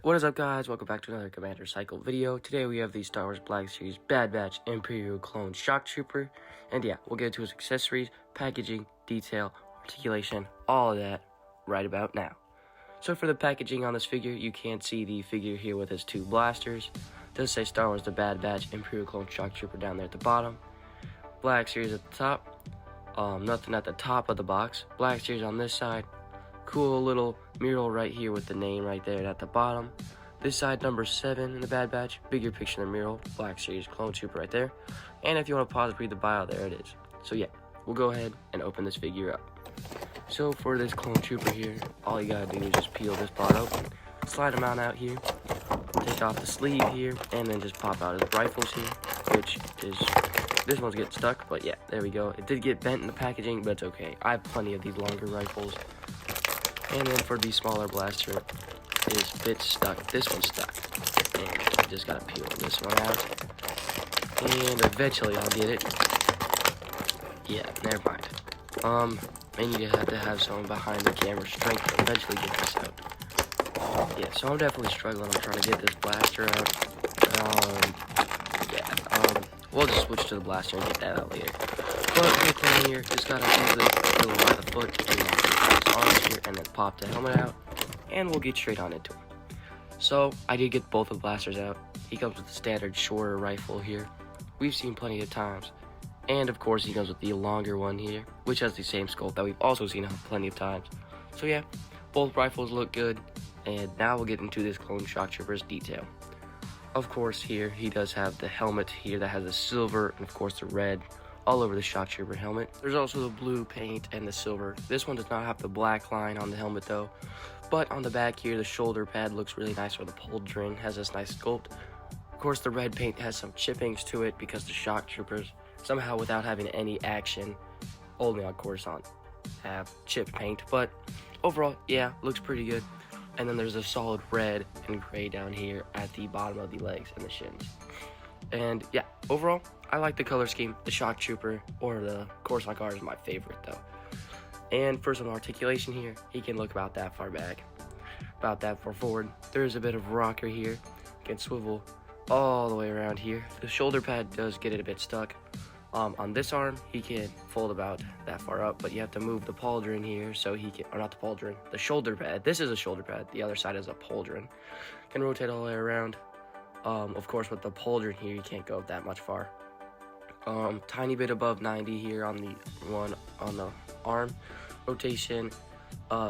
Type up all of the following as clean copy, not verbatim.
What is up, guys? Welcome back to another Commander Cycle video. Today we have the Star Wars Black Series Bad Batch Imperial Clone Shock Trooper. And yeah, we'll get into his accessories, packaging, detail, articulation, all of that right about now. So for the packaging on this figure, you can see the figure here with his two blasters. It does say Star Wars The Bad Batch Imperial Clone Shock Trooper down there at the bottom. Black Series at the top. Nothing at the top of the box. Black Series on this side. Cool little mural right here with the name right there at the bottom. This side, number 7 in the Bad Batch. Bigger picture than the mural. Black Series Clone Trooper right there. And if you want to pause and read the bio, there it is. So yeah, we'll go ahead and open this figure up. So for this Clone Trooper here, all you gotta do is just peel this part open, slide him out here, take off the sleeve here, and then just pop out his rifles here, which is, this one's getting stuck, but yeah, there we go. It did get bent in the packaging, but it's okay. I have plenty of these longer rifles. And then for the smaller blaster, is a bit stuck. This one's stuck. And I just gotta peel this one out. And eventually I'll get it. Yeah, never mind. And you have to have someone behind the camera strength to eventually get this out. Yeah, so I'm definitely struggling. I'm trying to get this blaster out. We'll just switch to the blaster and get that out later. But good thing here, just gotta easily peel him by the foot and his arms here, and then pop the helmet out, and we'll get straight on into him. So I did get both of the blasters out. He comes with the standard shorter rifle here. We've seen plenty of times. And of course he comes with the longer one here, which has the same scope that we've also seen plenty of times. So yeah, both rifles look good, and now we'll get into this Clone Shock Trooper's detail. Of course here, he does have the helmet here that has the silver and of course the red all over the Shock Trooper helmet. There's also the blue paint and the silver. This one does not have the black line on the helmet though. But on the back here, the shoulder pad looks really nice, where the pauldron has this nice sculpt. Of course the red paint has some chippings to it because the Shock Troopers, somehow without having any action, only on Coruscant, have chip paint. But overall, yeah, looks pretty good. And then there's a solid red and gray down here at the bottom of the legs and the shins. And yeah, overall, I like the color scheme. The Shock Trooper or the Coruscant Guard is my favorite though. And for some articulation here, he can look about that far back, about that far forward. There's a bit of rocker here. Can swivel all the way around here. The shoulder pad does get it a bit stuck. On this arm, he can fold about that far up, but you have to move the pauldron here so he can, or not the pauldron, the shoulder pad. This is a shoulder pad. The other side is a pauldron. Can rotate all the way around. Of course, with the pauldron here, you can't go that much far. Tiny bit above 90 here on the one on the arm. Rotation,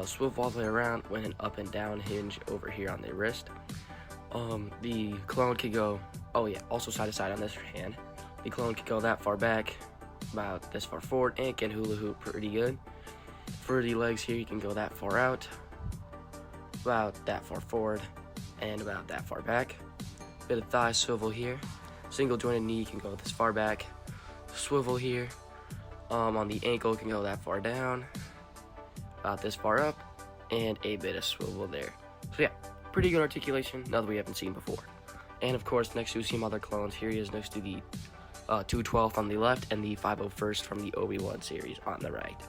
swivel all the way around with an up and down hinge over here on the wrist. The clone can go, oh yeah, also side to side on this hand. The clone can go that far back, about this far forward, and can hula hoop pretty good. For the legs here, you can go that far out, about that far forward, and about that far back. Bit of thigh swivel here. Single jointed knee can go this far back. Swivel here. On the ankle can go that far down, about this far up, and a bit of swivel there. So yeah, pretty good articulation, nothing we haven't seen before. And of course, next to some other clones, here he is next to the 212th on the left and the 501st from the Obi-Wan series on the right.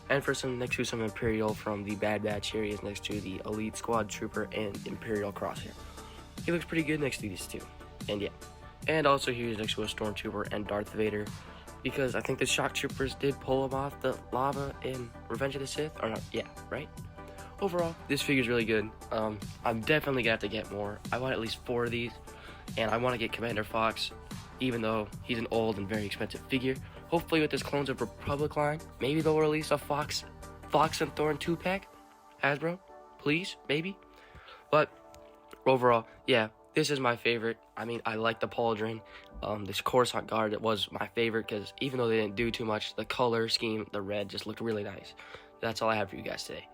And for next to some Imperial from the Bad Batch, here he is next to the Elite Squad Trooper and Imperial Crosshair. He looks pretty good next to these two. And yeah. And also here he's next to a Stormtrooper and Darth Vader, because I think the Shock Troopers did pull him off the lava in Revenge of the Sith, or not, yeah, right? Overall, this figure's really good. I'm definitely gonna have to get more. I want at least 4 of these, and I want to get Commander Fox, even though he's an old and very expensive figure. Hopefully with this Clones of Republic line, maybe they'll release a Fox and Thorn 2-pack. Hasbro, please, maybe. But overall, yeah, this is my favorite. I mean, I like the pauldron. This Coruscant Guard, it was my favorite because even though they didn't do too much, the color scheme, the red, just looked really nice. That's all I have for you guys today.